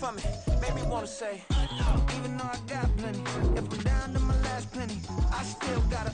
for me. Made me wanna say, even though I got plenty, if I'm down to my last penny, I still gotta.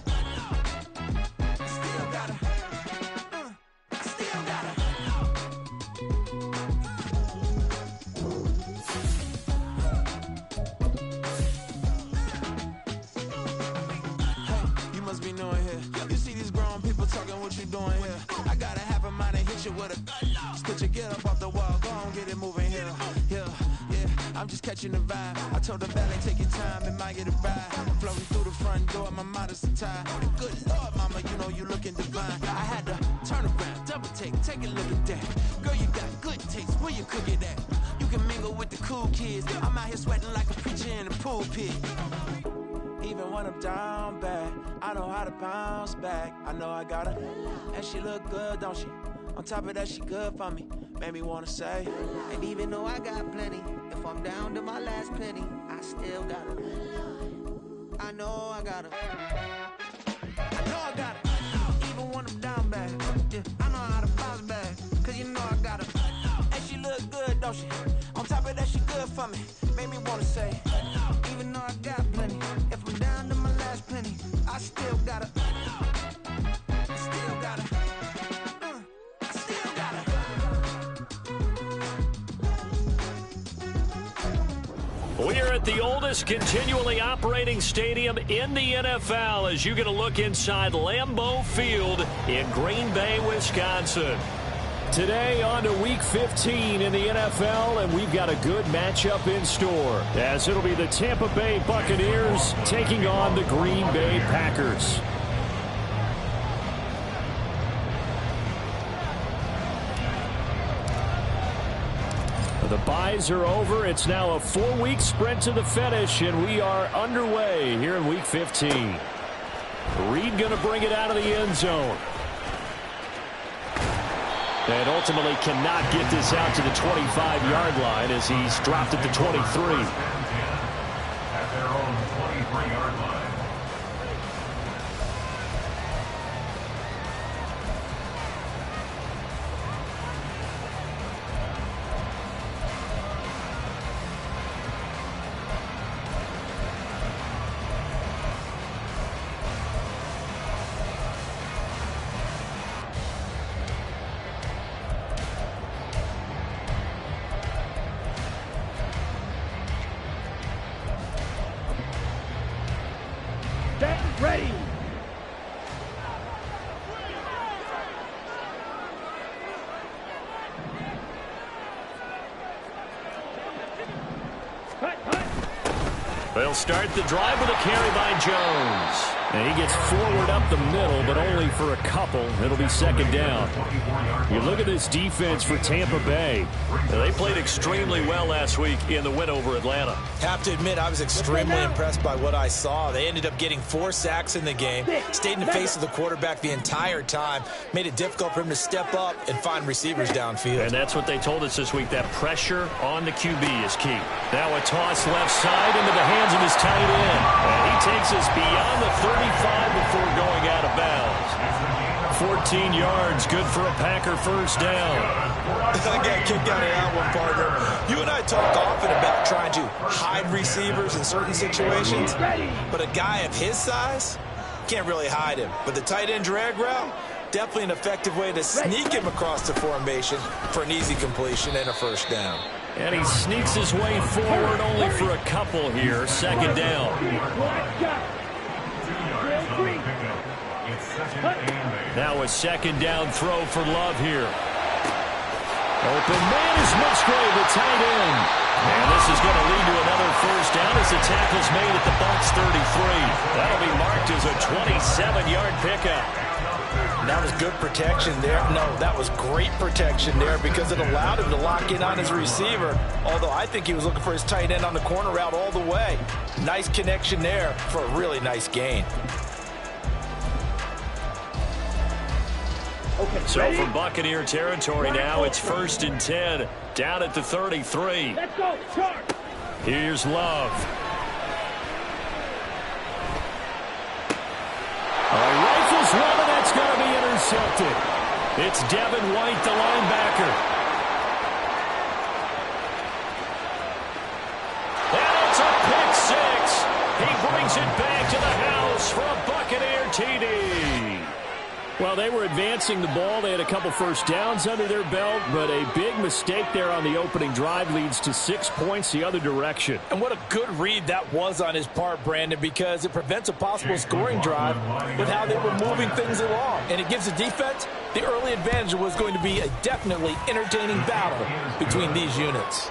I'm just catching the vibe. I told the valet, take your time, it might get a ride. Floating through the front door, my mind is tied. Good Lord, mama, you know you looking divine. I had to turn around, double take a look at that. Girl, you got good taste, where you cook it at? You can mingle with the cool kids. I'm out here sweating like a preacher in a pulpit. Even when I'm down bad, I know how to bounce back. I know I got her, and she look good, don't she? On top of that, she good for me. Made me wanna say, and even though I got plenty, if I'm down to my last penny, I still got her. I know I got her. I know I got her. Even when I'm down bad, yeah, I know how to bounce back. Cause you know I got her. And she look good, don't she? On top of that, she good for me. Made me wanna say, even though I got plenty, if I'm down to my last penny, I still got her. I still got her. We're at the oldest continually operating stadium in the NFL as you get a look inside Lambeau Field in Green Bay, Wisconsin. Today on to Week 15 in the NFL, and we've got a good matchup in store as it'll be the Tampa Bay Buccaneers taking on the Green Bay Packers. The byes are over. It's now a 4-week sprint to the finish, and we are underway here in Week 15. Reed going to bring it out of the end zone. And ultimately cannot get this out to the 25-yard line as he's dropped at the 23. At their own 23-yard line. Ready. They'll start the drive with a carry by Jones. And he gets forward up the middle, but only for a couple. It'll be second down. You look at this defense for Tampa Bay. They played extremely well last week in the win over Atlanta. Have to admit, I was extremely impressed by what I saw. They ended up getting 4 sacks in the game, stayed in the face of the quarterback the entire time, made it difficult for him to step up and find receivers downfield. And that's what they told us this week, that pressure on the QB is key. Now a toss left side into the hands of his tight end. And he takes us beyond the 35 before going out of bounds. 14 yards, good for a Packer first down. I got kicked out of that one, partner. You and I talk often about trying to hide receivers in certain situations, but a guy of his size can't really hide him. But the tight end drag route, definitely an effective way to sneak him across the formation for an easy completion and a first down. And he sneaks his way forward only for a couple here. Second down. Now a second down throw for Love here. Open man is Musgrave, the tight end. And this is going to lead to another first down as the tackle's made at the Bucks 33. That'll be marked as a 27-yard pickup. That was good protection there. No, that was great protection there because it allowed him to lock in on his receiver, although I think he was looking for his tight end on the corner route all the way. Nice connection there for a really nice gain. Okay, so ready? from Buccaneer territory now, it's 1st and 10, down at the 33. Let's go, charge. Here's Love. Rifles one, and that's going to be intercepted. It's Devin White, the linebacker. sends it back to the house for a Buccaneer TD. Well, they were advancing the ball. They had a couple first downs under their belt, but a big mistake there on the opening drive leads to 6 points the other direction. And what a good read that was on his part, Brandon, because it prevents a possible scoring drive with how they were moving things along. And it gives the defense the early advantage. Was going to be a definitely entertaining battle between these units.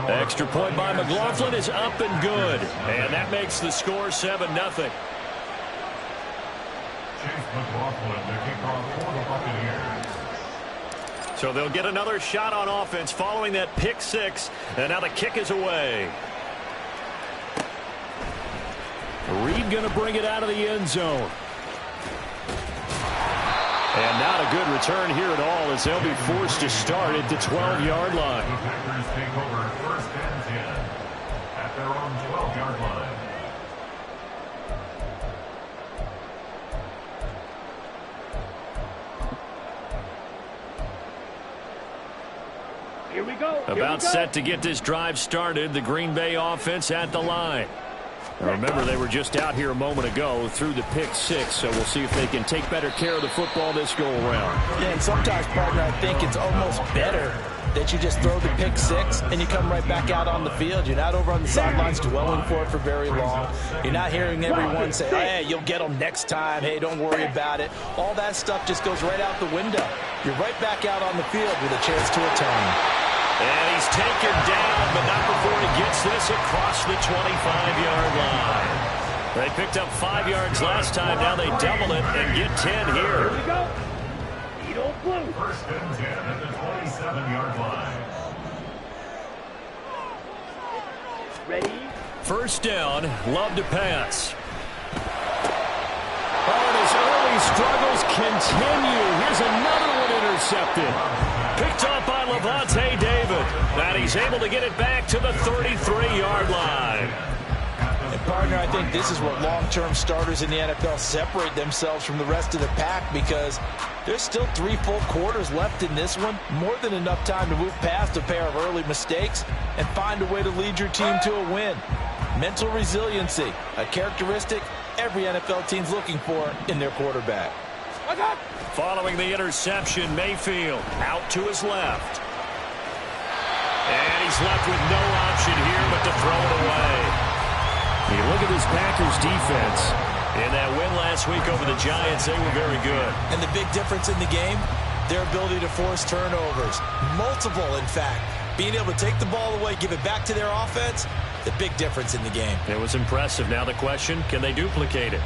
Extra point by McLaughlin is up and good. And that makes the score 7-0. So they'll get another shot on offense following that pick six. And now the kick is away. Reed going to bring it out of the end zone. And not a good return here at all as they'll be forced to start at the 12-yard line. The Packers take over 1st and 10 at their own 12-yard line. Here we go. About set to get this drive started. The Green Bay offense at the line. Now remember, they were just out here a moment ago through the pick six, so we'll see if they can take better care of the football this go-around. Yeah, and sometimes, partner, I think it's almost better that you just throw the pick six and you come right back out on the field. You're not over on the sidelines dwelling for it for very long. You're not hearing everyone say, hey, you'll get them next time. Hey, don't worry about it. All that stuff just goes right out the window. You're right back out on the field with a chance to atone. And he's taken down, but not before he gets this across the 25-yard line. They picked up 5 yards last time. Now they double it and get 10 here. Here we go. Edo blue. 1st and 10 at the 27-yard line. Ready? First down, Love to pass. Oh, and his early struggles continue. Here's another one intercepted. Picked off by Levante David. And he's able to get it back to the 33-yard line. And, partner, I think this is what long-term starters in the NFL separate themselves from the rest of the pack, because there's still 3 full quarters left in this one. More than enough time to move past a pair of early mistakes and find a way to lead your team to a win. Mental resiliency, a characteristic every NFL team's looking for in their quarterback. Following the interception, Mayfield out to his left. And he's left with no option here but to throw it away. You look at this Packers defense. In that win last week over the Giants, they were very good. And the big difference in the game, their ability to force turnovers. Multiple, in fact. Being able to take the ball away, give it back to their offense, the big difference in the game. It was impressive. Now the question, can they duplicate it?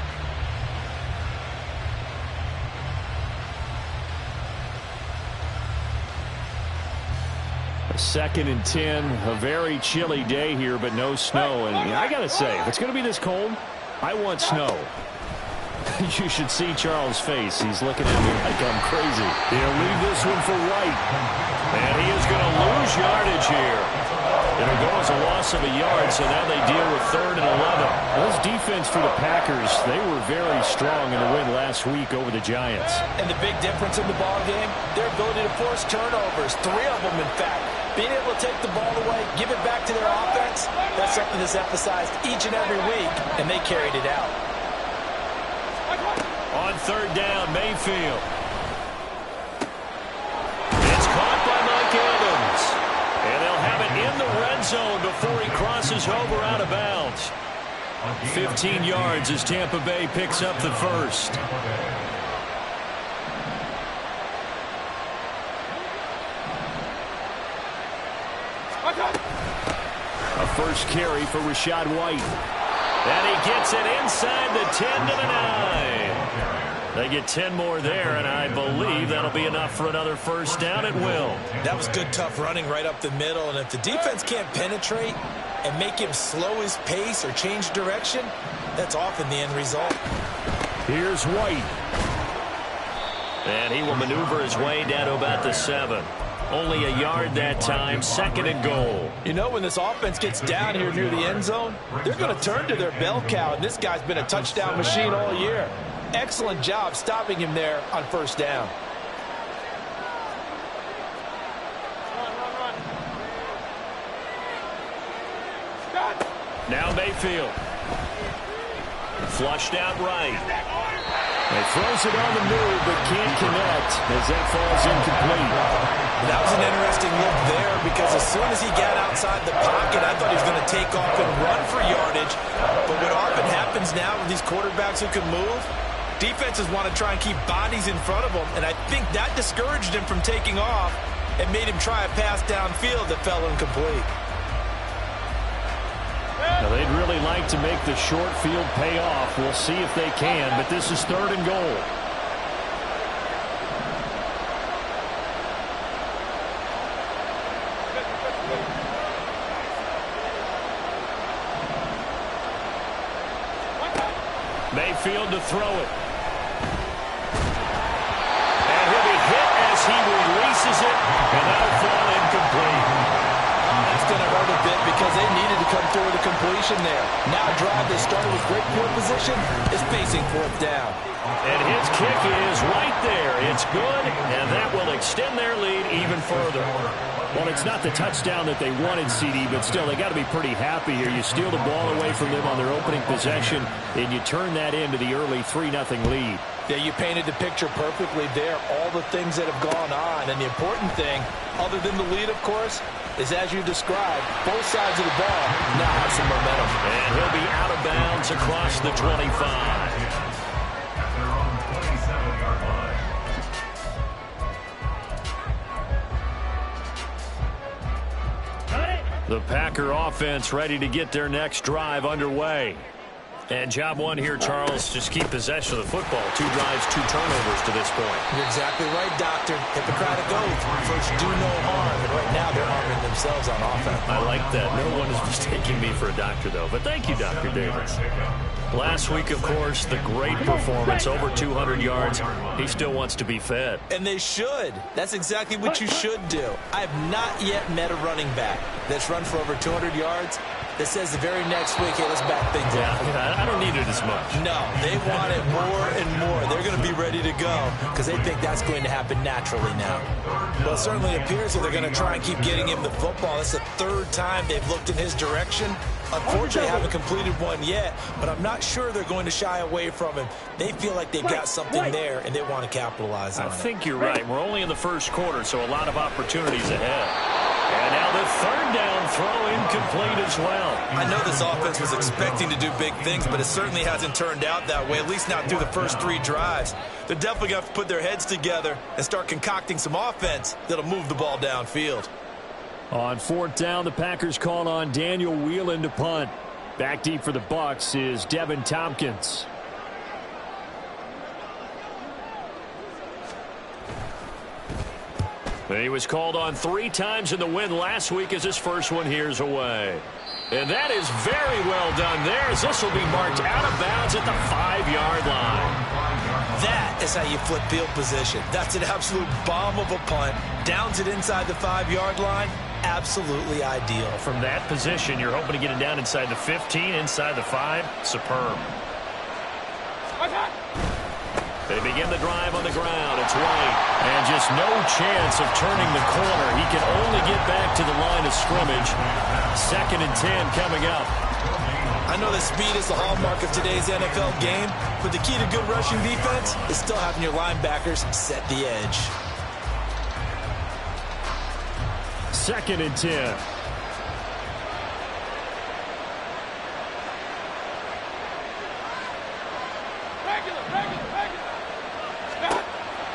Second and 10, a very chilly day here, but no snow. And I got to say, if it's going to be this cold, I want snow. You should see Charles' face. He's looking at me like I'm crazy. He'll leave this one for White. And he is going to lose yardage here. It'll go as a loss of a yard, so now they deal with 3rd and 11. This defense for the Packers, they were very strong in the win last week over the Giants. And the big difference in the ball game, their ability to force turnovers. 3 of them, in fact. Being able to take the ball away, give it back to their offense, that's something that's emphasized each and every week, and they carried it out. On 3rd down, Mayfield. It's caught by Mike Evans. And they'll have it in the red zone before he crosses over out of bounds. 15 yards as Tampa Bay picks up the first. A first carry for Rachaad White. And he gets it inside the 10 to the 9. They get 10 more there, and I believe that'll be enough for another first down at will. That was good, tough running right up the middle, and if the defense can't penetrate and make him slow his pace or change direction, that's often the end result. Here's White. And he will maneuver his way down to about the 7. Only a yard that time, 2nd and goal. You know, when this offense gets down here near the end zone, they're going to turn to their bell cow, and this guy's been a touchdown machine all year. Excellent job stopping him there on 1st down. Now Mayfield. Flushed out right. He throws it on the move, but can't connect as that falls incomplete. That was an interesting look there because as soon as he got outside the pocket, I thought he was going to take off and run for yardage. But what often happens now with these quarterbacks who can move, defenses want to try and keep bodies in front of them, and I think that discouraged him from taking off and made him try a pass downfield that fell incomplete. Now, they'd really like to make the short field pay off. We'll see if they can, but this is 3rd and goal. Mayfield to throw it. And he'll be hit as he releases it, and that'll fall incomplete. That's going to hurt a bit because they needed to come through with a completion there. Now a drive they started with great field position is facing 4th down. And his kick is right there. It's good, and that will extend their lead even further. Well, it's not the touchdown that they wanted, CD, but still, they got to be pretty happy here. You steal the ball away from them on their opening possession, and you turn that into the early 3-0 lead. Yeah, you painted the picture perfectly there, all the things that have gone on. And the important thing, other than the lead, of course, is as you described, both sides of the ball now have some momentum. And he'll be out of bounds across the 25. At their own 27-yard line. The Packer offense ready to get their next drive underway. And job one here, Charles, just keep possession of the football. 2 drives, 2 turnovers to this point. You're exactly right, Doctor. Hippocratic oath. First, do no harm. And right now, they're harming themselves on offense. I like that. No one is mistaking me for a doctor, though. But thank you, Dr. Davis. Last week, of course, the great performance, over 200 yards. He still wants to be fed. And they should. That's exactly what you should do. I have not yet met a running back that's run for over 200 yards that says the very next week, hey, let's back things up. Yeah, I don't need it as much. No, they want it more and more. They're going to be ready to go because they think that's going to happen naturally now. Well, it certainly appears that they're going to try and keep getting him the football. It's the 3rd time they've looked in his direction. Unfortunately, haven't completed one yet, but I'm not sure they're going to shy away from him. They feel like they've got something there, and they want to capitalize on it. I think you're right. We're only in the first quarter, so a lot of opportunities ahead. And now the 3rd down throw incomplete as well. I know this offense was expecting to do big things, but it certainly hasn't turned out that way, at least not through the first 3 drives. They're definitely going to have to put their heads together and start concocting some offense that'll move the ball downfield. On 4th down, the Packers call on Daniel Whelan to punt. Back deep for the Bucks is Devin Tompkins. He was called on 3 times in the win last week as his first one here's away. And that is very well done there as this will be marked out of bounds at the 5-yard line. That is how you flip field position. That's an absolute bomb of a punt. Downs it inside the 5-yard line. Absolutely ideal. From that position, you're hoping to get it down inside the 15, inside the 5. Superb. They begin the drive on the ground. It's White. And just no chance of turning the corner. He can only get back to the line of scrimmage. 2nd and 10 coming up. I know that speed is the hallmark of today's NFL game, but the key to good rushing defense is still having your linebackers set the edge. 2nd and 10.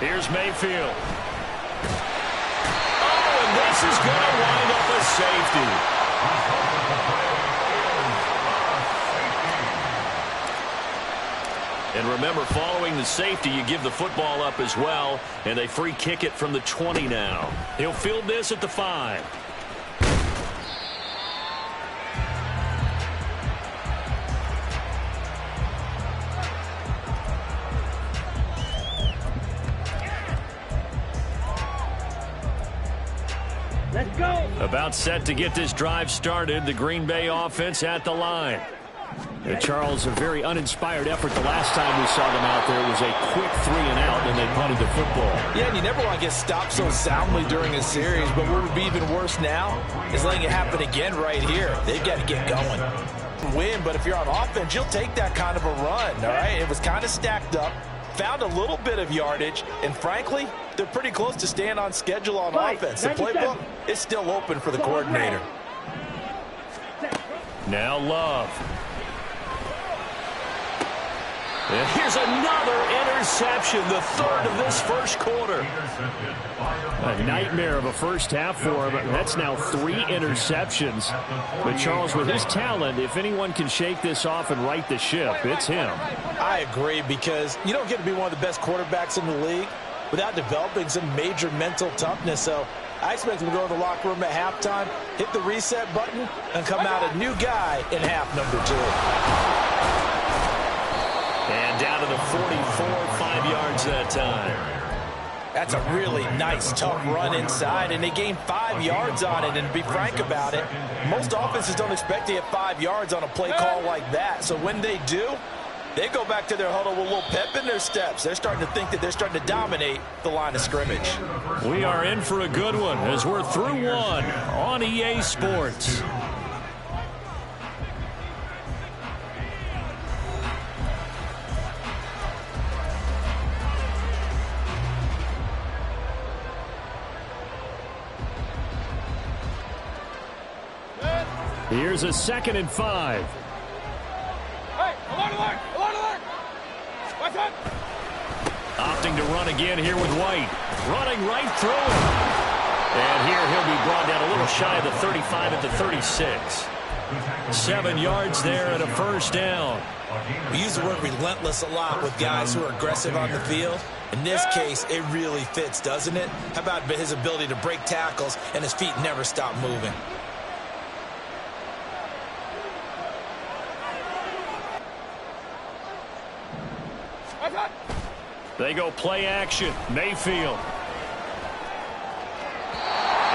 Here's Mayfield. Oh, and this is going to wind up a safety. And remember, following the safety, you give the football up as well, and they free kick it from the 20 now. He'll field this at the 5. Let's go. About set to get this drive started. The Green Bay offense at the line. And Charles, a very uninspired effort the last time we saw them out there. It was a quick 3 and out, and they punted the football. Yeah, and you never want to get stopped so soundly during a series, but what would be even worse now is letting it happen again right here. They've got to get going. and win, but if you're on offense, you'll take that kind of a run, all right? It was kind of stacked up, found a little bit of yardage, and frankly, they're pretty close to staying on schedule on offense. The playbook is still open for the coordinator. Now Love. And here's another interception, the third of this first quarter. A nightmare of a first half for him. That's now 3 interceptions. But Charles, with his talent, if anyone can shake this off and right the ship, it's him. I agree, because you don't get to be one of the best quarterbacks in the league without developing some major mental toughness. So I expect him to go to the locker room at halftime, hit the reset button, and come out a new guy in half number 2. And down to the 44, 5 yards that time. That's a really nice, tough run inside, and they gained 5 yards on it. And to be frank about it, most offenses don't expect to get 5 yards on a play call like that. So when they do, they go back to their huddle with a little pep in their steps. They're starting to think that they're starting to dominate the line of scrimmage. We are in for a good one as we're through one on EA Sports. Here's a 2nd and 5. Hey, alert! Watch out! Opting to run again here with White. Running right through him. And here he'll be brought down a little shy of the 35 at the 36. 7 yards there and a first down. We use the word relentless a lot with guys who are aggressive on the field. In this case, it really fits, doesn't it? How about his ability to break tackles and his feet never stop moving? They go play action. Mayfield. And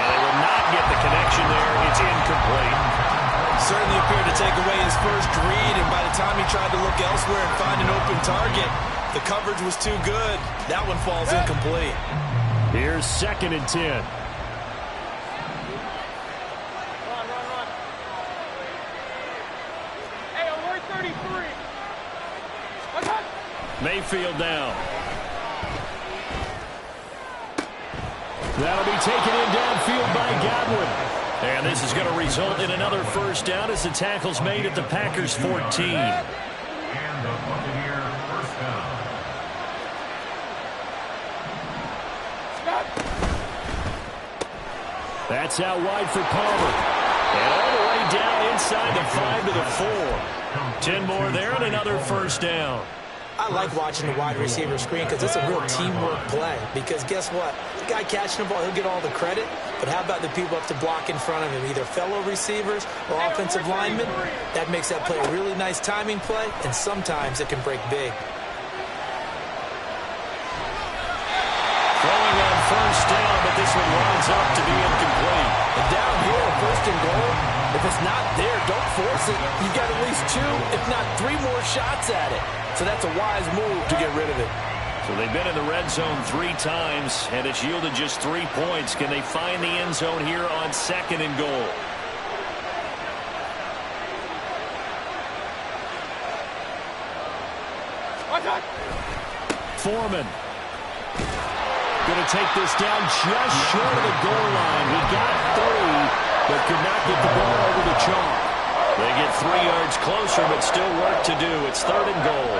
they will not get the connection there. It's incomplete. Certainly appeared to take away his first read, and by the time he tried to look elsewhere and find an open target, the coverage was too good. That one falls incomplete. Here's 2nd and 10. Run. Hey, alert 33. Watch out! Mayfield down. That'll be taken in downfield by Godwin. And this is going to result in another first down as the tackle's made at the Packers 14. And the Buccaneer first down. That's out wide for Palmer. And all the way down inside the 5 to the 4. 10 more there and another first down. I like watching the wide receiver screen because it's a real teamwork play. Because guess what? The guy catching the ball, he'll get all the credit. But how about the people up to block in front of him, either fellow receivers or offensive linemen? That makes that play a really nice timing play, and sometimes it can break big. Throwing on first down, but this one winds up to be incomplete. And down here, 1st and goal, if it's not there, don't force it. You've got at least 2, if not 3 more shots at it. So that's a wise move to get rid of it. So they've been in the red zone 3 times, and it's yielded just 3 points. Can they find the end zone here on 2nd and goal? Foreman. Going to take this down just short of the goal line. He got 3, but could not get the ball over the chalk. They get 3 yards closer, but still work to do. It's 3rd and goal.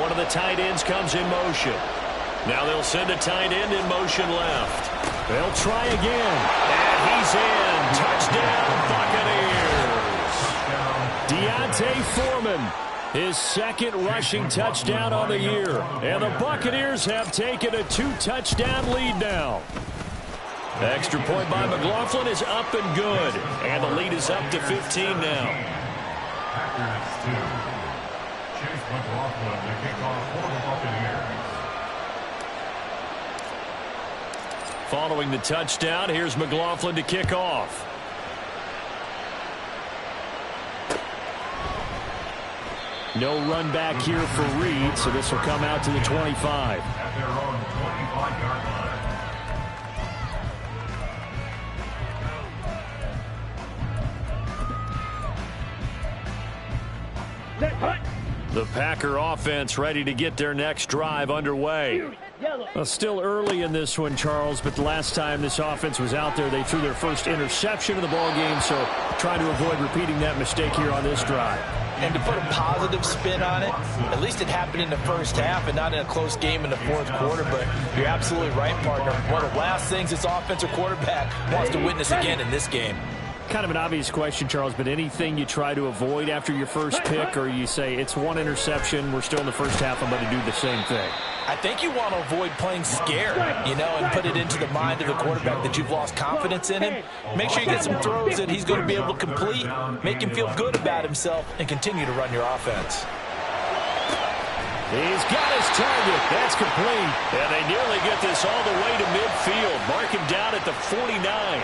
One of the tight ends comes in motion. Now they'll send a tight end in motion left. They'll try again. And he's in. Touchdown, Buccaneers. Deontay Foreman, his 2nd rushing touchdown on the year. And the Buccaneers have taken a 2-touchdown lead now. The extra point by McLaughlin is up and good. And the lead is up to 15 now. Packers 2. Chase McLaughlin to kick off for the Buccaneers. Following the touchdown, here's McLaughlin to kick off. No run back here for Reed, so this will come out to the 25. At their own 25-yard line. The Packer offense ready to get their next drive underway. Well, still early in this one, Charles, but the last time this offense was out there, they threw their first interception of the ball game, so trying to avoid repeating that mistake here on this drive. And to put a positive spin on it, at least it happened in the first half and not in a close game in the fourth quarter, but you're absolutely right, partner. One of the last things this offensive quarterback wants to witness again in this game. Kind of an obvious question, Charles, but anything you try to avoid after your first pick, or you say it's one interception, we're still in the first half, I'm going to do the same thing? I think you want to avoid playing scared, and put it into the mind of the quarterback that you've lost confidence in him. Make sure you get some throws that he's going to be able to complete, make him feel good about himself, and continue to run your offense. He's got his target. That's complete. And they nearly get this all the way to midfield. Mark him down at the 49.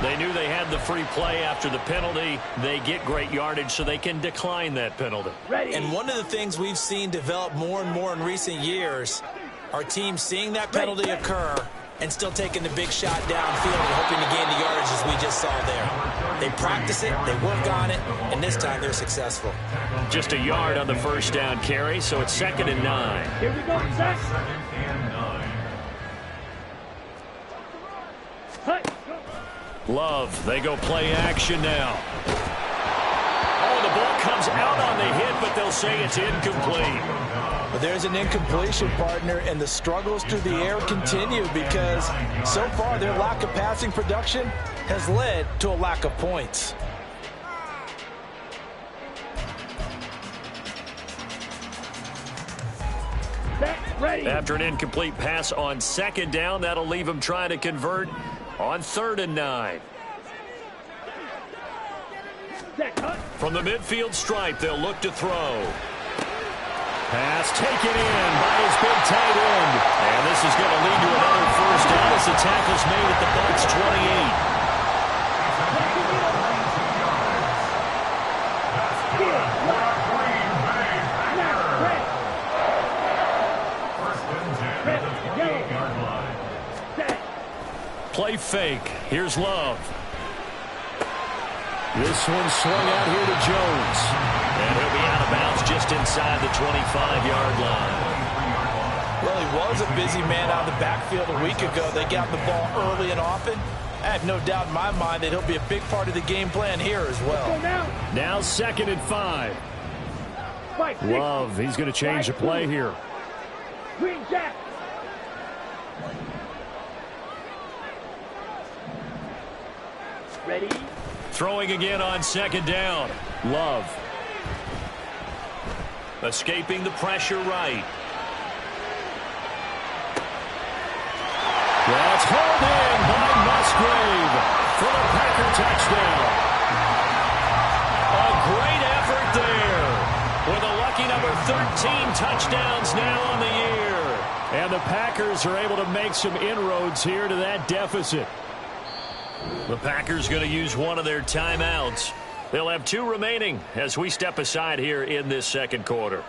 They knew they had the free play after the penalty. They get great yardage, so they can decline that penalty. And one of the things we've seen develop more and more in recent years are teams seeing that penalty occur and still taking the big shot downfield and hoping to gain the yardage as we just saw there. They practice it, they work on it, and this time they're successful. Just a yard on the first down carry, so it's 2nd and 9. Here we go, Zach. Love, they go play action now. Oh, the ball comes out on the hit, but they'll say it's incomplete. But there's an incompletion, partner, and the struggles through the air continue because so far their lack of passing production has led to a lack of points. After an incomplete pass on 2nd down, that'll leave them trying to convert on 3rd and 9. From the midfield stripe, they'll look to throw. Pass taken in by his big tight end. And this is going to lead to another first down as the tackle's made at the Bucks 28. Play fake. Here's Love. This one swung out here to Jones. And he'll be out of bounds just inside the 25-yard line. Well, he was a busy man out of the backfield a week ago. They got the ball early and often. I have no doubt in my mind that he'll be a big part of the game plan here as well. Now 2nd and 5. Love, he's going to change the play here. Green Jack. Ready? Throwing again on 2nd down. Love. Escaping the pressure right. That's hauled in by Musgrave for the Packer touchdown. A great effort there with a lucky number 13 touchdowns now on the year. And the Packers are able to make some inroads here to that deficit. The Packers going to use one of their timeouts. They'll have 2 remaining as we step aside here in this 2nd quarter.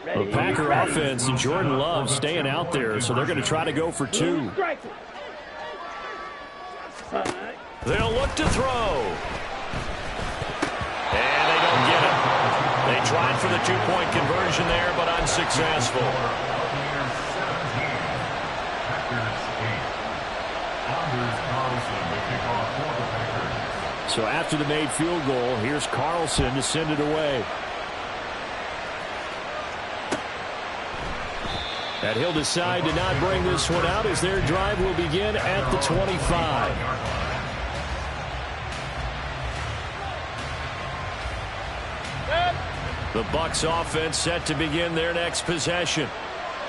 The Packer offense and Jordan Love staying out there, so they're going to try to go for 2. They'll look to throw. And they don't get it. They tried for the 2-point conversion there, but unsuccessful. So after the made field goal, here's Carlson to send it away. And he'll decide to not bring this one out as their drive will begin at the 25. The Bucks offense set to begin their next possession.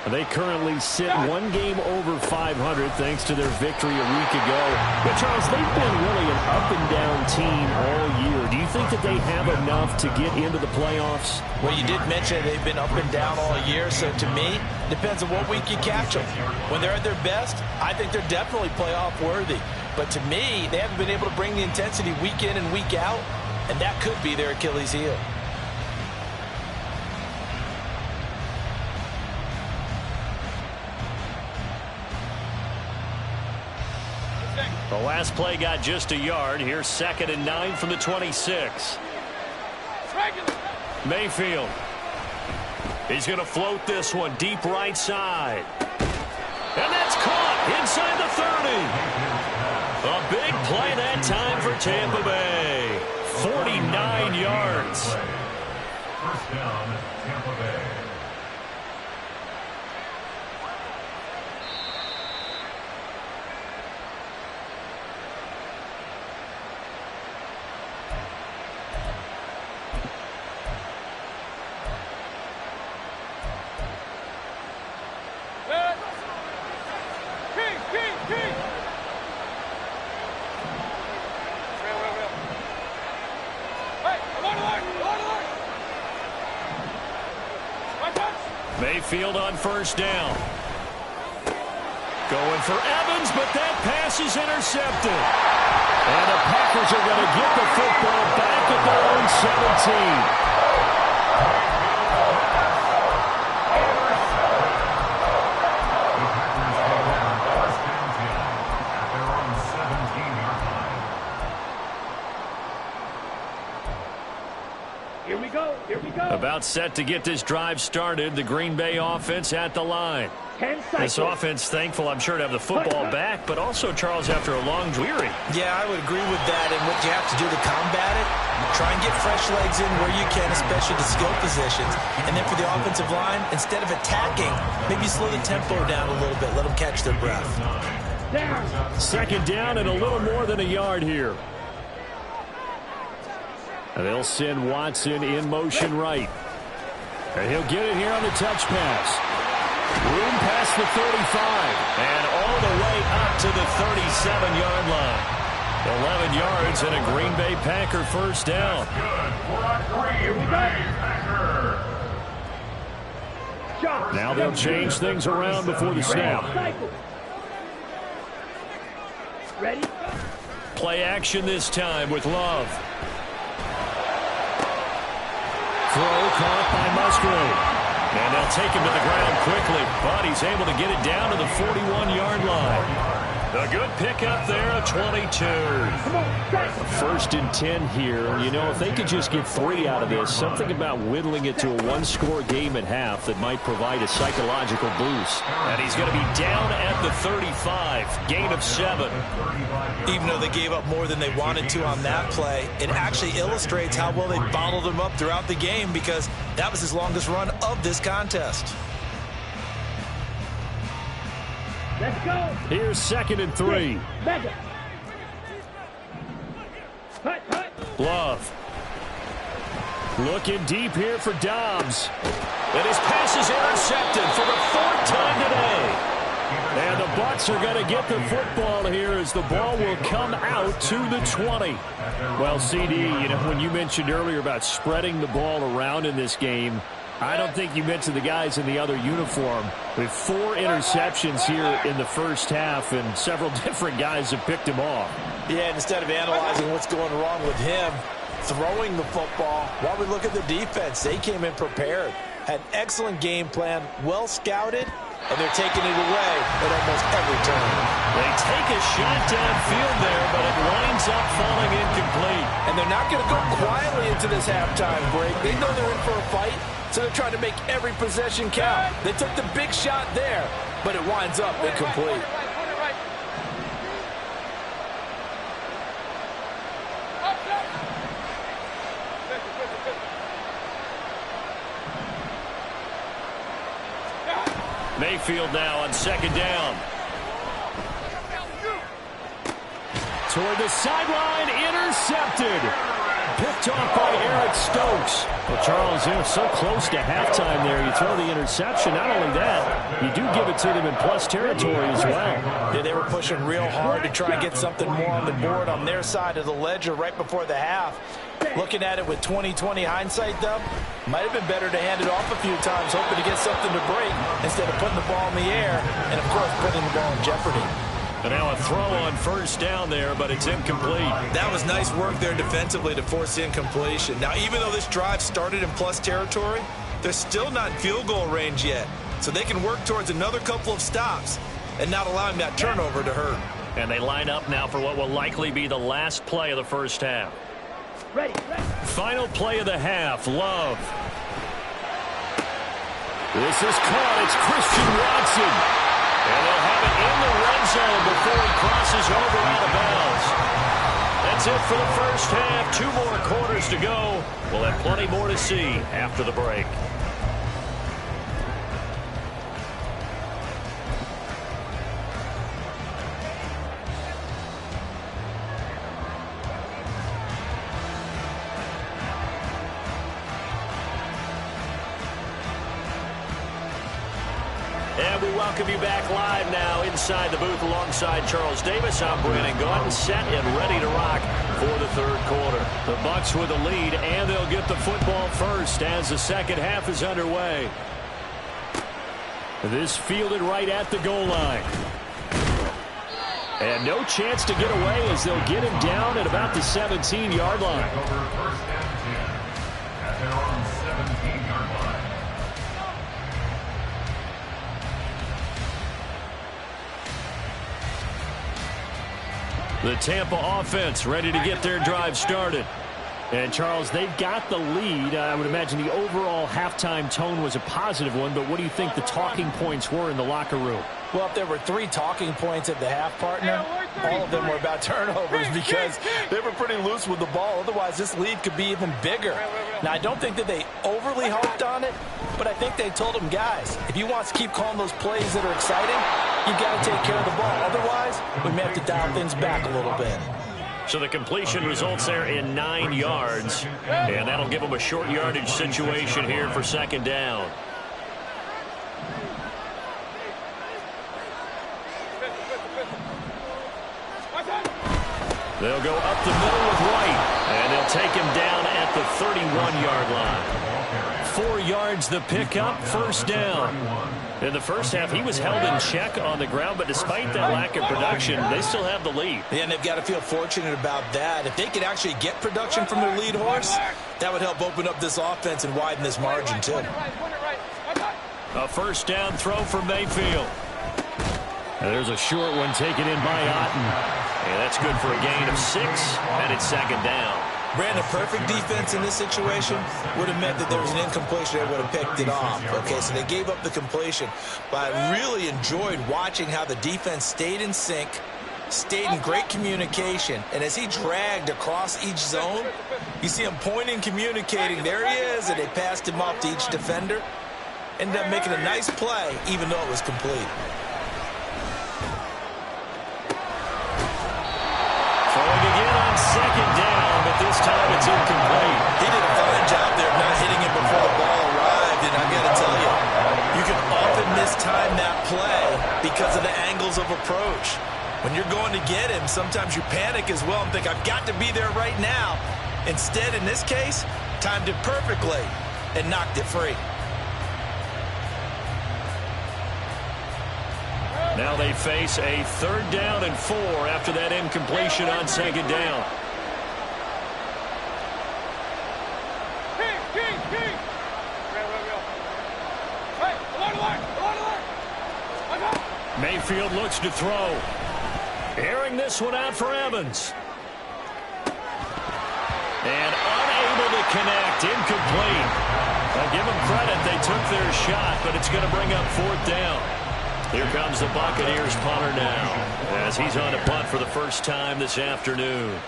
They currently sit 1 game over 500 thanks to their victory a week ago. But, Charles, they've been really an up-and-down team all year. Do you think that they have enough to get into the playoffs? Well, you did mention they've been up and down all year, so to me, depends on what week you catch them. When they're at their best, I think they're definitely playoff-worthy. But to me, they haven't been able to bring the intensity week in and week out, and that could be their Achilles heel. The last play got just a yard. Here's 2nd and 9 from the 26. Mayfield. He's going to float this one deep right side. And that's caught inside the 30. A big play that time for Tampa Bay. 49 yards. First down, Tampa Bay. Mayfield on first down. Going for Evans, but that pass is intercepted. And the Packers are going to get the football back at their own 17. Here we go. Here we go. About set to get this drive started. The Green Bay offense at the line. This offense thankful, I'm sure, to have the football back, but also, Charles, after a long weary. Yeah, I would agree with that. And what you have to do to combat it, try and get fresh legs in where you can, especially the skill positions. And then for the offensive line, instead of attacking, maybe slow the tempo down a little bit. Let them catch their breath. 2nd down and a little more than a yard here. And they'll send Watson in motion right. And he'll get it here on the touch pass. Room past the 35. And all the way up to the 37-yard line. 11 yards and a Green Bay Packer first down. Now they'll change things around before the snap. Ready? Play action this time with Love. Throw caught by Musgrave. And they'll take him to the ground quickly, but he's able to get it down to the 41-yard line. A good pickup there, a 22. 1st and 10 here. You know, if they could just get 3 out of this, something about whittling it to a one-score game at half that might provide a psychological boost. And he's going to be down at the 35, gain of 7. Even though they gave up more than they wanted to on that play, it actually illustrates how well they bottled him up throughout the game, because that was his longest run of this contest. Let's go. Here's 2nd and 3. Love. Looking deep here for Dobbs. And his pass is intercepted for the 4th time today. And the Bucks are going to get the football here as the ball will come out to the 20. Well, CD, you know, when you mentioned earlier about spreading the ball around in this game, I don't think you mentioned the guys in the other uniform. With 4 interceptions here in the first half, and several different guys have picked him off. Yeah, and instead of analyzing what's going wrong with him, throwing the football, while we look at the defense, they came in prepared. Had an excellent game plan, well scouted, and they're taking it away at almost every turn. They take a shot downfield there, but it winds up falling incomplete. And they're not going to go quietly into this halftime break. They know they're in for a fight, so they're trying to make every possession count. They took the big shot there, but it winds up incomplete. Mayfield now on 2nd down. Toward the sideline, intercepted. Picked off by Eric Stokes. Well, Charles, they're so close to halftime there. You throw the interception. Not only that, you do give it to them in plus territory as well. Yeah, they were pushing real hard to try and get something more on the board on their side of the ledger right before the half. Looking at it with 20/20 hindsight, though, might have been better to hand it off a few times, hoping to get something to break instead of putting the ball in the air and, of course, putting the ball in jeopardy. And now a throw on first down there, but it's incomplete. That was nice work there defensively to force incompletion. Now, even though this drive started in plus territory, they're still not in field goal range yet. So they can work towards another couple of stops and not allowing that turnover to hurt. And they line up now for what will likely be the last play of the first half. Ready. Final play of the half, Love. This is caught. It's Christian Watson. And they'll have it in the red zone before he crosses over out of bounds. That's it for the first half. 2 more quarters to go. We'll have plenty more to see after the break. And we welcome you back live now inside the booth alongside Charles Davis. I'm Brandon Gaudin, set and ready to rock for the third quarter. The Bucks with the lead, and they'll get the football first as the second half is underway. This fielded right at the goal line. And no chance to get away as they'll get him down at about the 17-yard line. First and 10 at their own 17-yard line. The Tampa offense ready to get their drive started. And, Charles, they've got the lead. I would imagine the overall halftime tone was a positive one, but what do you think the talking points were in the locker room? Well, if there were 3 talking points at the half, partner, all of them were about turnovers because they were pretty loose with the ball. Otherwise, this lead could be even bigger. Now, I don't think that they overly harped on it, but I think they told them, guys, if you want to keep calling those plays that are exciting, you've got to take care of the ball. Otherwise, we may have to dial things back a little bit. So the completion results there in 9 yards, and that'll give them a short yardage situation here for second down. They'll go up the middle with White, and they'll take him down at the 31-yard line. 4 yards the pickup, first down. In the first half, he was held in check on the ground, but despite that lack of production, they still have the lead. Yeah, and they've got to feel fortunate about that. If they could actually get production from their lead horse, that would help open up this offense and widen this margin, too. A first down throw for Mayfield. And there's a short one taken in by Otten. And that's good for a gain of 6, and it's second down. Brandon, perfect defense in this situation would have meant that there was an incompletion. They would have picked it off. Okay, so they gave up the completion. But I really enjoyed watching how the defense stayed in sync, stayed in great communication. And as he dragged across each zone, you see him pointing, communicating. There he is, and they passed him off to each defender. Ended up making a nice play, even though it was complete. Throwing again on second down, but this time it's incomplete. He did a fine job there of not hitting him before the ball arrived, and I've got to tell you, you can often mistime that play because of the angles of approach. When you're going to get him, sometimes you panic as well and think, I've got to be there right now. Instead, in this case, timed it perfectly and knocked it free. Now they face a third down and 4 after that incompletion on second down. Mayfield looks to throw. Airing this one out for Evans. And unable to connect. Incomplete. I'll give them credit. They took their shot, but it's going to bring up fourth down. Here comes the Buccaneers punter now as he's on a punt for the first time this afternoon.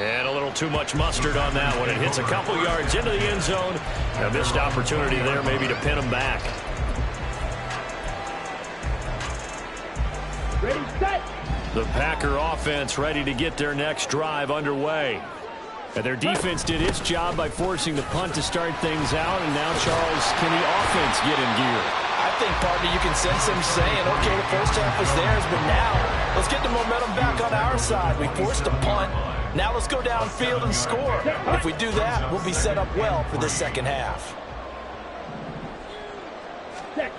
And a little too much mustard on that one. It hits a couple yards into the end zone. A missed opportunity there maybe to pin him back. Ready, set. The Packer offense ready to get their next drive underway. And their defense did its job by forcing the punt to start things out. And now, Charles, can the offense get in gear? I think, partner, you can sense them saying, okay, the first half was theirs, but now let's get the momentum back on our side. We forced a punt. Now let's go downfield and score. If we do that, we'll be set up well for this second half. A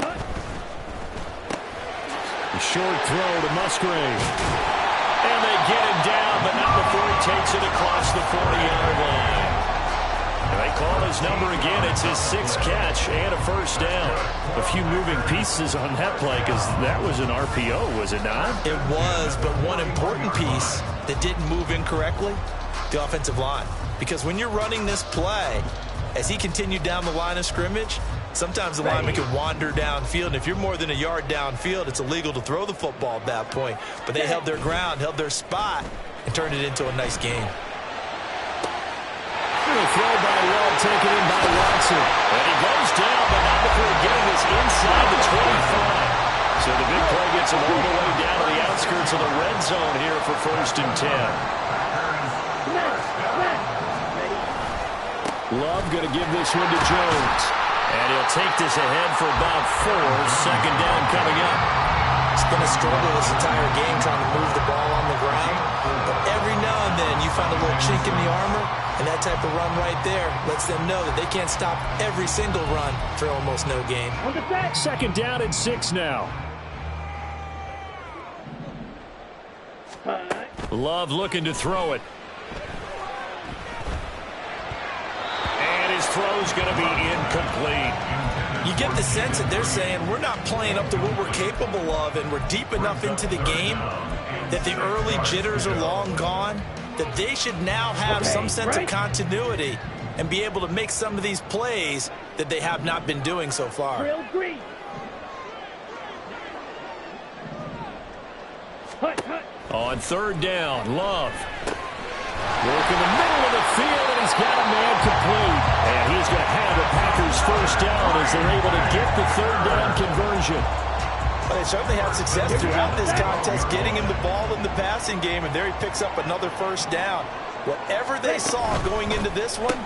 short throw to Musgrave. And they get him down, but not before he takes it across the 40-yard line. And they call his his number again. It's his 6th catch and a first down. A few moving pieces on that play because that was an RPO, was it not? It was, but one important piece that didn't move incorrectly, the offensive line. Because when you're running this play, as he continued down the line of scrimmage, sometimes the lineman can wander downfield, and if you're more than a yard downfield, it's illegal to throw the football at that point. But they held their ground, held their spot, and turned it into a nice game. A throw by Love, taken in by Watson. And he goes down, but not before getting this inside the 25. So the big play gets him all the way down to the outskirts of the red zone here for 1st and 10. Love going to give this one to Jones. And he'll take this ahead for about 4. 2nd down coming up. He's been a struggle this entire game trying to move the ball on the ground. But every now and then you find a little chink in the armor, and that type of run right there lets them know that they can't stop every single run for almost no gain. 2nd down and 6 now. Love looking to throw it. And his throw's going to be incomplete. You get the sense that they're saying we're not playing up to what we're capable of, and we're deep enough into the game that the early jitters are long gone, that they should now have some sense of continuity and be able to make some of these plays that they have not been doing so far. On 3rd down, Love. Work in the middle of the field, and he's got a man complete. And he's going to have the Packers 1st down as they're able to get the 3rd down conversion. Well, they certainly had success throughout this contest, getting him the ball in the passing game, and there he picks up another 1st down. Whatever they saw going into this one,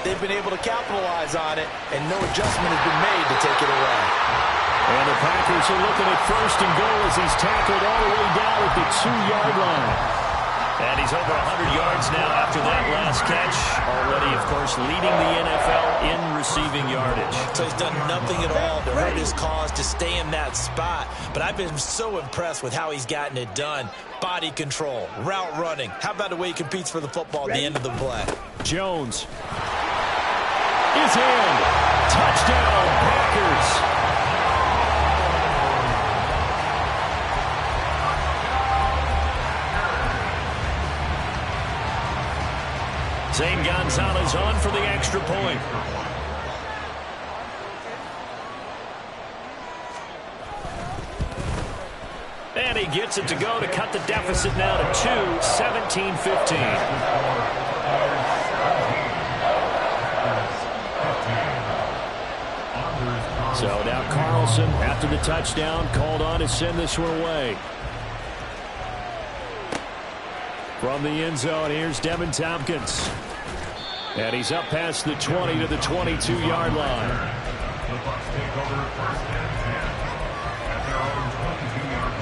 they've been able to capitalize on it, and no adjustment has been made to take it away. And the Packers are looking at 1st and goal as he's tackled all the way down at the 2-yard line. And he's over 100 yards now after that last catch. Already, of course, leading the NFL in receiving yardage. So he's done nothing at all to hurt his cause to stay in that spot. But I've been so impressed with how he's gotten it done. Body control, route running. How about the way he competes for the football at the end of the play? Jones is in. Touchdown, Packers. Zane Gonzalez on for the extra point. And he gets it to go to cut the deficit now to 2, 17-15. So now Carlson, after the touchdown, called on to send this one away. From the end zone, here's Devin Tompkins. And he's up past the 20 to the 22-yard line. The Bucks take over 1st and 10 at their own 22-yard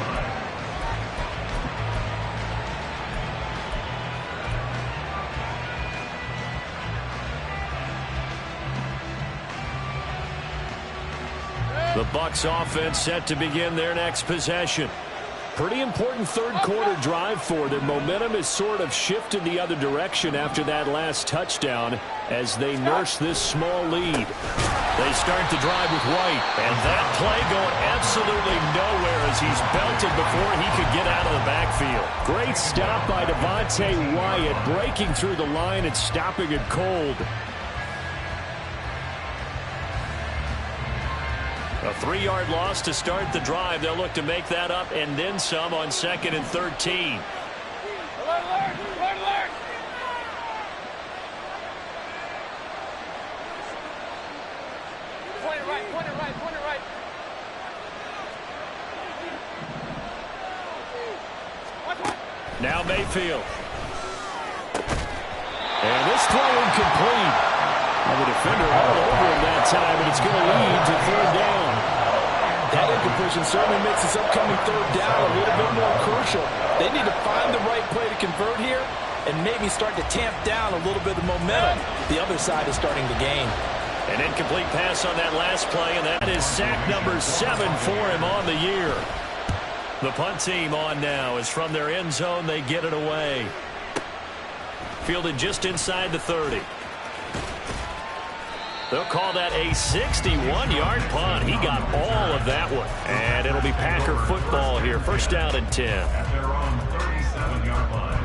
line. The Bucks offense set to begin their next possession. Pretty important 3rd quarter drive for them. Momentum has sort of shifted the other direction after that last touchdown as they nurse this small lead. They start the drive with White, and that play going absolutely nowhere as he's belted before he could get out of the backfield. Great stop by Devontae Wyatt, breaking through the line and stopping it cold. A 3-yard loss to start the drive. They'll look to make that up and then some on 2nd and 13. Point it right. Now Mayfield. And this throw incomplete. And the defender all over him that time, and it's going to lead to 3rd down. That incompletion certainly makes this upcoming 3rd down a little bit more crucial. They need to find the right play to convert here and maybe start to tamp down a little bit of momentum. The other side is starting to gain. An incomplete pass on that last play, and that is sack number 7 for him on the year. The punt team on now is from their end zone. They get it away. Fielded just inside the 30. They'll call that a 61-yard punt. He got all of that one. And it'll be Packer football here. First down and 10. At their own 37-yard line.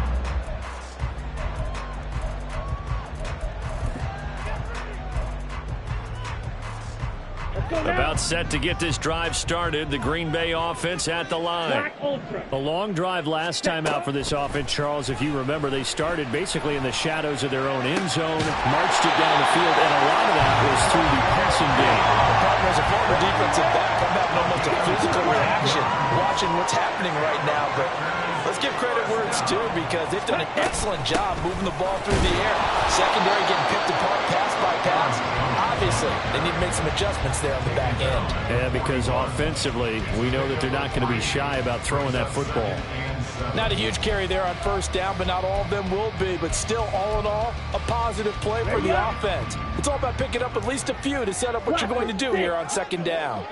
About set to get this drive started. The Green Bay offense at the line. A long drive last time out for this offense, Charles. If you remember, they started basically in the shadows of their own end zone, marched it down the field, and a lot of that was through the passing game. As a former defensive back, I'm having almost a physical reaction watching what's happening right now. But let's give credit where it's due, because they've done an excellent job moving the ball through the air. Secondary getting picked apart pass by pass. Obviously, they need to make some adjustments there on the back end. Yeah, because offensively, we know that they're not going to be shy about throwing that football. Not a huge carry there on first down, but not all of them will be. But still, all in all, a positive play for the offense. It's all about picking up at least a few to set up what you're going to do here on second down.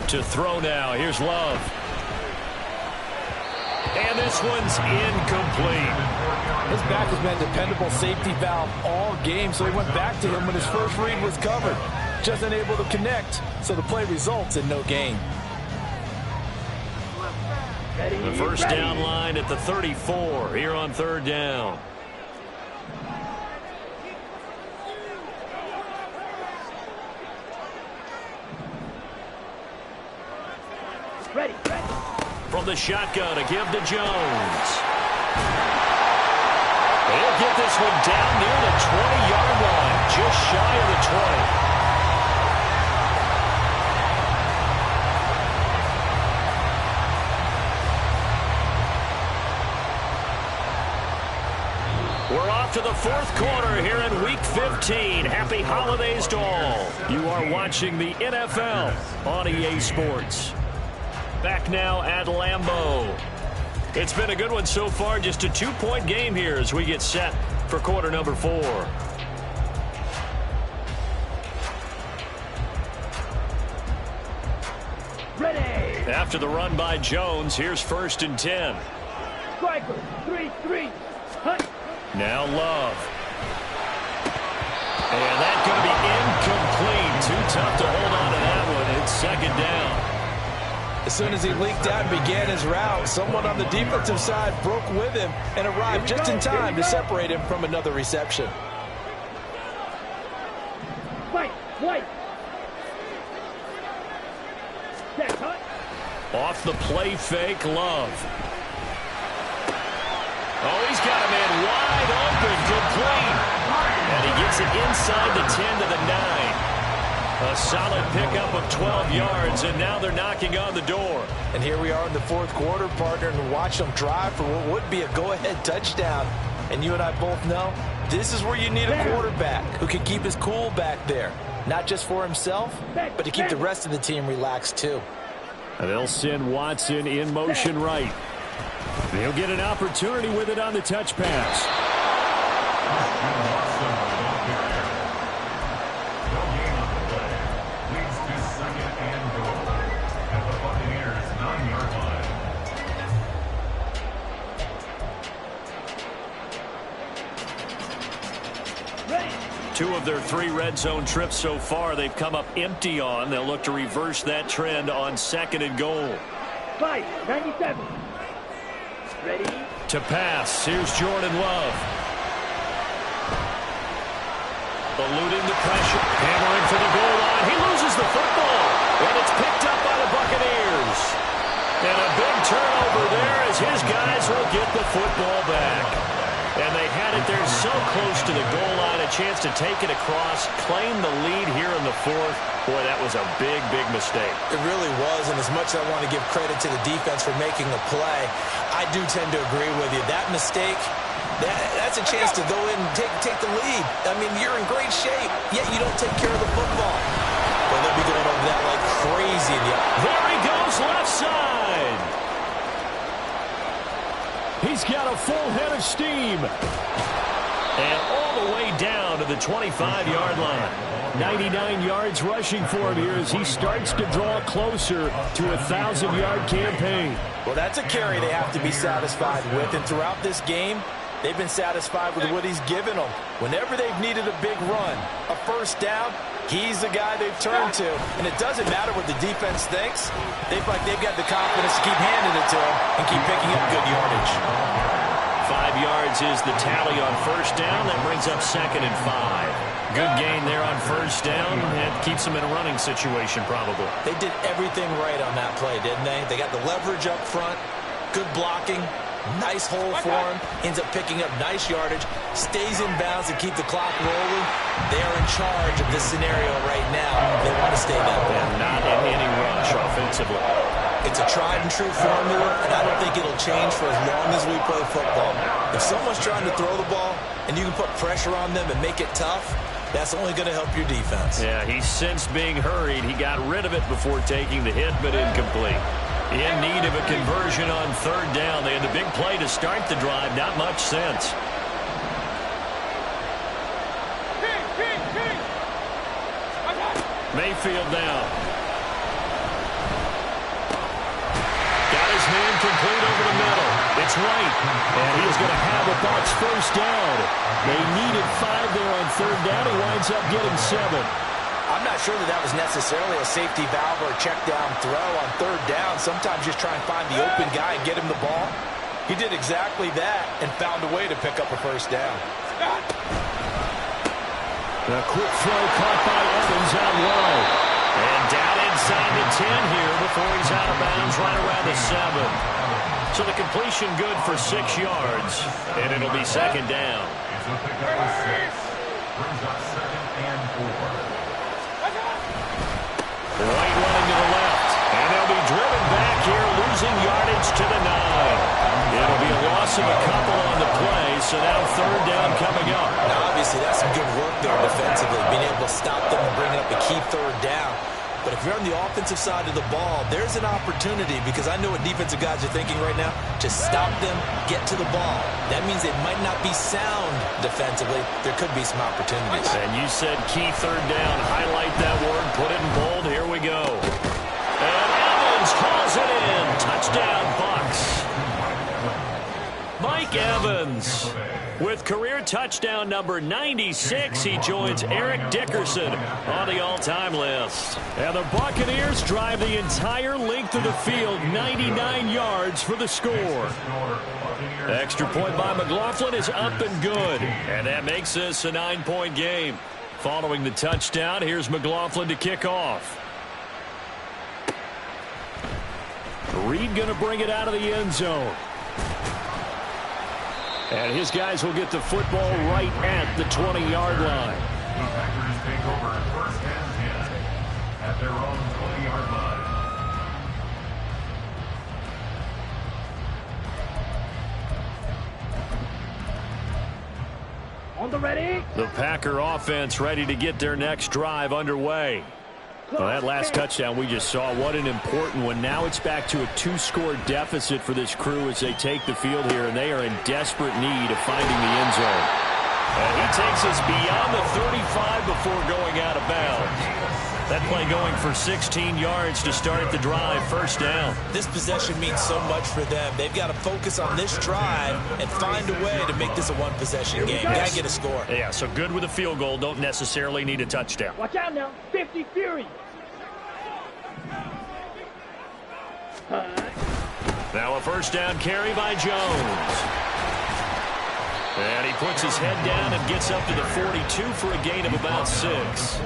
To throw now, here's Love. And this one's incomplete. His back has been a dependable safety valve all game, so he went back to him when his first read was covered. Just unable to connect, so the play results in no gain. The first down line at the 34 here on third down. Ready. From the shotgun, a give to Jones. They'll get this one down near the 20-yard line, just shy of the 20. We're off to the fourth quarter here in Week 15. Happy holidays to all. You are watching the NFL on EA Sports. Back now at Lambeau. It's been a good one so far. Just a 2-point game here as we get set for quarter number 4. Ready. After the run by Jones, here's first and 10. Striker. 3-3. Hunt. Now Love. And that's going to be incomplete. Too tough to hold on to that one. It's second down. As soon as he leaked out and began his route, someone on the defensive side broke with him and arrived just in time to separate him from another reception. White. Off the play fake, Love. Oh, he's got a man wide open, complete. And he gets it inside the 10 to the 9. A solid pickup of 12 yards, and now they're knocking on the door. And here we are in the fourth quarter, partner, and watch them drive for what would be a go-ahead touchdown. And you and I both know this is where you need a quarterback who can keep his cool back there. Not just for himself, but to keep the rest of the team relaxed too. And they'll send Watson in motion right. They'll get an opportunity with it on the touch pass. Two of their 3 red zone trips so far they've come up empty on. They'll look to reverse that trend on second and goal. 97. Ready. To pass. Here's Jordan Love. Eluding the pressure. Hammering for the goal line. He loses the football. And it's picked up by the Buccaneers. And a big turnover there as his guys will get the football back. And they had it there so close to the goal line, a chance to take it across, claim the lead here in the fourth. Boy, that was a big, big mistake. It really was, and as much as I want to give credit to the defense for making the play, I do tend to agree with you. That mistake, that's a chance to go in and take the lead. I mean, you're in great shape, yet you don't take care of the football. Well, they'll be going over that like crazy. There he goes, left side. He's got a full head of steam. And all the way down to the 25-yard line. 99 yards rushing for him here as he starts to draw closer to a 1,000-yard campaign. Well, that's a carry they have to be satisfied with. And throughout this game, They've been satisfied with what he's given them. Whenever they've needed a big run, a first down, he's the guy they've turned to. And it doesn't matter what the defense thinks. They've got the confidence to keep handing it to him and keep picking up good yardage. 5 yards is the tally on first down. That brings up 2nd and 5. Good gain there on first down. It keeps them in a running situation probably. They did everything right on that play, didn't they? They got the leverage up front, good blocking, nice hole for him, ends up picking up nice yardage, stays in bounds to keep the clock rolling. They are in charge of this scenario right now. They want to stay that way. And not in any rush offensively. It's a tried-and-true formula, and I don't think it'll change for as long as we play football. If someone's trying to throw the ball and you can put pressure on them and make it tough, that's only going to help your defense. Yeah, he sensed being hurried. He got rid of it before taking the hit, but incomplete. In need of a conversion on 3rd down. They had the big play to start the drive. Not much sense. Mayfield down. Got his man complete over the middle. It's White. And he's going to have a Bucks first down. They needed 5 there on 3rd down. He winds up getting 7. I'm not sure that was necessarily a safety valve or a check down throw on 3rd down. Sometimes just try and find the open guy and get him the ball. He did exactly that and found a way to pick up a first down. A quick throw caught by Evans out low. And down inside the 10 here before he's out of bounds right around the 7. So the completion good for 6 yards. And it'll be 2nd down. It's a pickup of 6. Brings up 2nd and 4. White running to the left. And they'll be driven back here, losing yardage to the 9. It'll be a loss of a couple on the play, so now 3rd down coming up. Now, obviously, that's some good work there defensively, being able to stop them and bring up a key 3rd down. But if you're on the offensive side of the ball, there's an opportunity, because I know what defensive guys are thinking right now, to stop them, get to the ball. That means they might not be sound defensively. There could be some opportunities. And you said key 3rd down. Highlight that word. Put it in bold. Here we go. And Evans calls it in. Touchdown, Bucks. Mike Evans with career touchdown number 96. He joins Eric Dickerson on the all-time list. And the Buccaneers drive the entire length of the field, 99 yards for the score. Extra point by McLaughlin is up and good. And that makes this a 9-point game. Following the touchdown, here's McLaughlin to kick off. Reed going to bring it out of the end zone. And his guys will get the football right at the 20-yard line. The Packers take over 1st and 10 at their own 20-yard line. On the ready. The Packer offense ready to get their next drive underway. Well, that last touchdown we just saw, what an important one. Now it's back to a 2-score deficit for this crew as they take the field here, and they are in desperate need of finding the end zone. And he takes us beyond the 35 before going out of bounds. That play going for 16 yards to start the drive, 1st down. This possession means so much for them. They've got to focus on this drive and find a way to make this a one-possession game. Got to get a score. Yeah, so good with a field goal. Don't necessarily need a touchdown. Watch out now. 50 Fury. Now a 1st down carry by Jones. And he puts his head down and gets up to the 42 for a gain of about 6.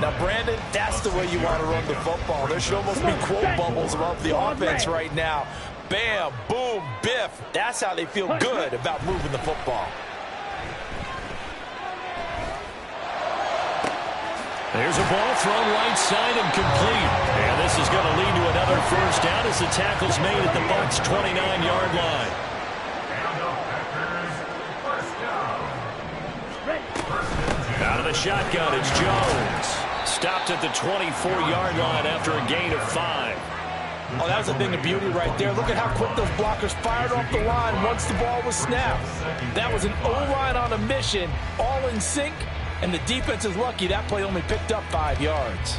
Now, Brandon, that's the way you want to run the football. There should almost be quote bubbles above the offense right now. Bam, boom, biff. That's how they feel good about moving the football. There's a ball thrown right side and complete. And this is going to lead to another 1st down as the tackle's made at the Bucks' 29-yard line. Out of the shotgun, it's Jones. Stopped at the 24-yard line after a gain of 5. Oh, that was a thing of beauty right there. Look at how quick those blockers fired off the line once the ball was snapped. That was an O-line on a mission, all in sync. And the defense is lucky that play only picked up 5 yards.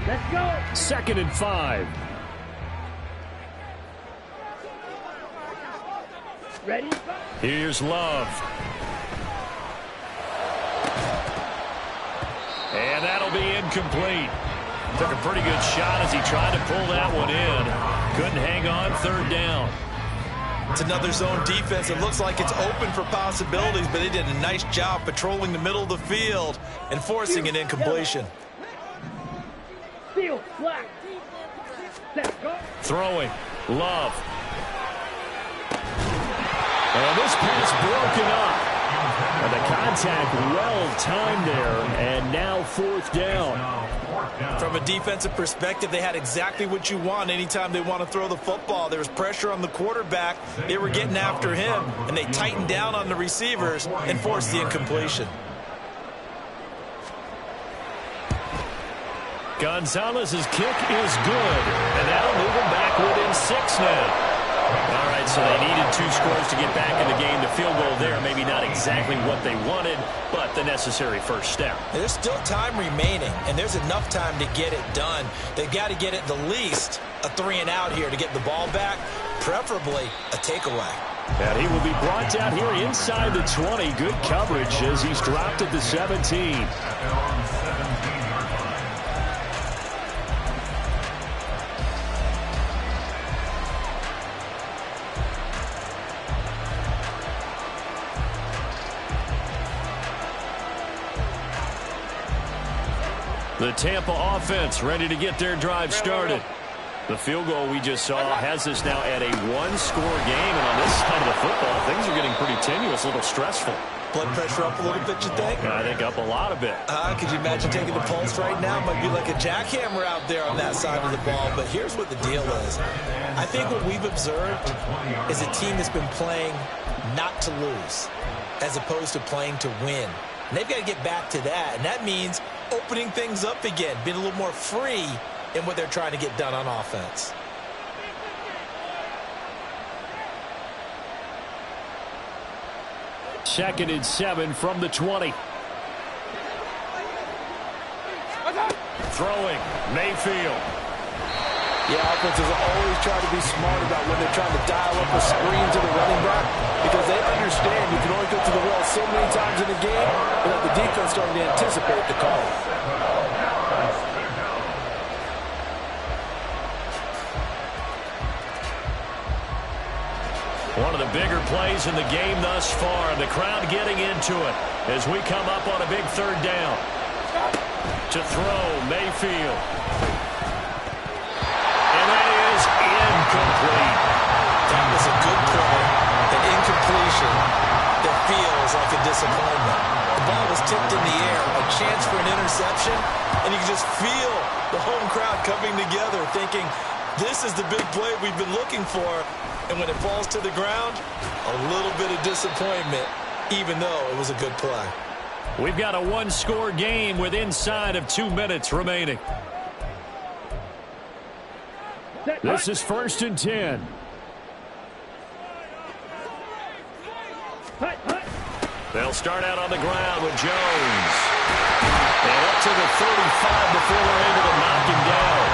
Let's go. 2nd and 5. Ready? Here's Love. And that'll be incomplete. Took a pretty good shot as he tried to pull that one in. Couldn't hang on, third down. It's another zone defense. It looks like it's open for possibilities, but they did a nice job patrolling the middle of the field and forcing an incompletion. Field, black. Set, go. Throwing. Love. And this pass broken up. And the contact well-timed there, and now fourth down. From a defensive perspective, they had exactly what you want anytime they want to throw the football. There was pressure on the quarterback. They were getting after him, and they tightened down on the receivers and forced the incompletion. Gonzalez's kick is good, and that'll move them back within 6 now. All right, so they needed 2 scores to get back in the game. The field goal there, maybe not exactly what they wanted, but the necessary first step. There's still time remaining, and there's enough time to get it done. They've got to get at the least a 3-and-out here to get the ball back, preferably a takeaway. And he will be brought down here inside the 20. Good coverage as he's dropped at the 17. The Tampa offense ready to get their drive started. The field goal we just saw has us now at a 1-score game. And on this side of the football, things are getting pretty tenuous, a little stressful. Blood pressure up a little bit, you think? I think up a lot of it. Could you imagine taking the pulse right now? Might be like a jackhammer out there on that side of the ball. But here's what the deal is. I think what we've observed is a team that's been playing not to lose as opposed to playing to win. And they've got to get back to that. And that means opening things up again, being a little more free in what they're trying to get done on offense. Second and 7 from the 20. Throwing. Mayfield. Yeah, offenses always try to be smart about when they're trying to dial up a screen to the running back because they understand you can only go to the well so many times in the game without the defense starting to anticipate the call. One of the bigger plays in the game thus far. The crowd getting into it as we come up on a big third down. To throw, Mayfield. And that is incomplete. That was a good play. An incompletion that feels like a disappointment. The ball was tipped in the air, a chance for an interception, and you can just feel the home crowd coming together thinking, this is the big play we've been looking for. And when it falls to the ground, a little bit of disappointment, even though it was a good play. We've got a 1-score game with inside of 2 minutes remaining. This is 1st and 10. They'll start out on the ground with Jones. And up to the 35 before they're able to knock him down.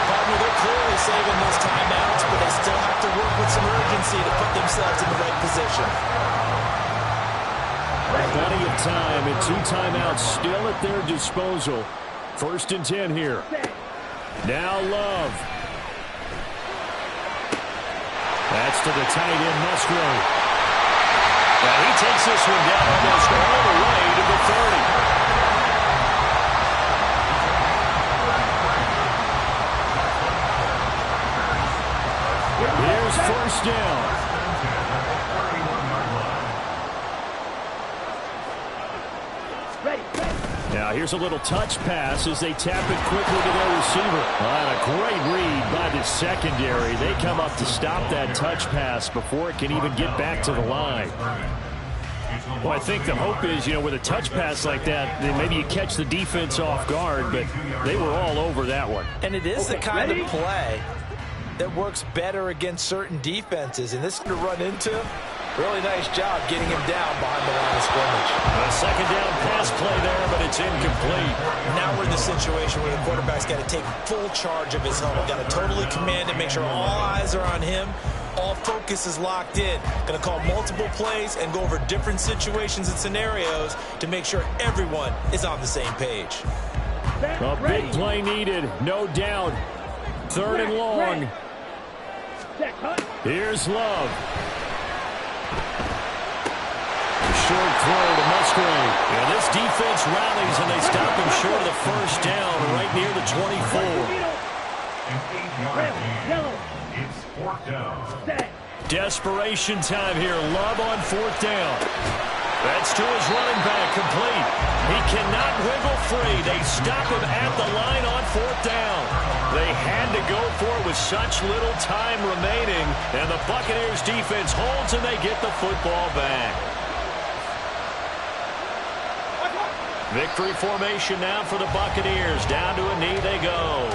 Partner, they're clearly saving those timeouts, but they still have to work with some urgency to put themselves in the right position. Plenty of time and 2 timeouts still at their disposal. 1st and 10 here. Now Love. That's to the tight end, Musgrove. And he takes this one down almost all the way to the 30. Here's 1st down. Now here's a little touch pass as they tap it quickly to their receiver. And a great read by the secondary. They come up to stop that touch pass before it can even get back to the line. Well, I think the hope is, with a touch pass like that, then maybe you catch the defense off guard, but they were all over that one. And it is the kind of play that works better against certain defenses. And this is to run into. Really nice job getting him down behind the line of scrimmage. A 2nd down pass play there, but it's incomplete. Now we're in the situation where the quarterback's got to take full charge of his helmet. Got to totally command and make sure all eyes are on him. All focus is locked in. Going to call multiple plays and go over different situations and scenarios to make sure everyone is on the same page. A big play needed, no doubt. Third and long. Here's Love. Short throw to Musgrave. And this defense rallies, and they stop him short of the first down right near the 24. An 8-yard gain. It's fourth down. Desperation time here. Love on fourth down. That's to his running back, complete. He cannot wiggle free. They stop him at the line on fourth down. They had to go for it with such little time remaining, and the Buccaneers defense holds, and they get the football back. Victory formation now for the Buccaneers. Down to a knee they go.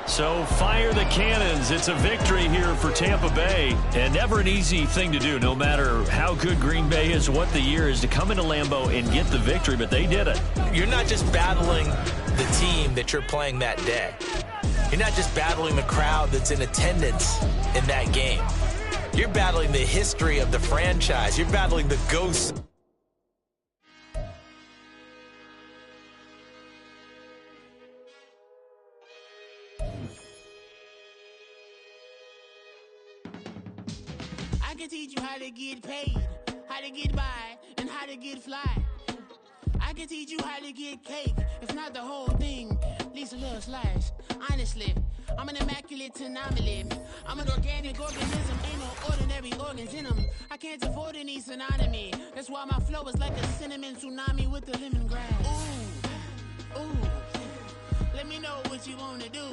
So fire the cannons. It's a victory here for Tampa Bay. And never an easy thing to do, no matter how good Green Bay is, what the year is, to come into Lambeau and get the victory. But they did it. You're not just battling the team that you're playing that day. You're not just battling the crowd that's in attendance in that game. You're battling the history of the franchise. You're battling the ghosts. I can teach you how to get paid, how to get by, and how to get fly. I can teach you how to get cake, if not the whole thing, at least a little slice. Honestly, I'm an immaculate anomaly. I'm an organic organism, ain't no ordinary organs in them. I can't afford any synonymy. That's why my flow is like a cinnamon tsunami with the lemongrass. Ooh, ooh, let me know what you wanna do.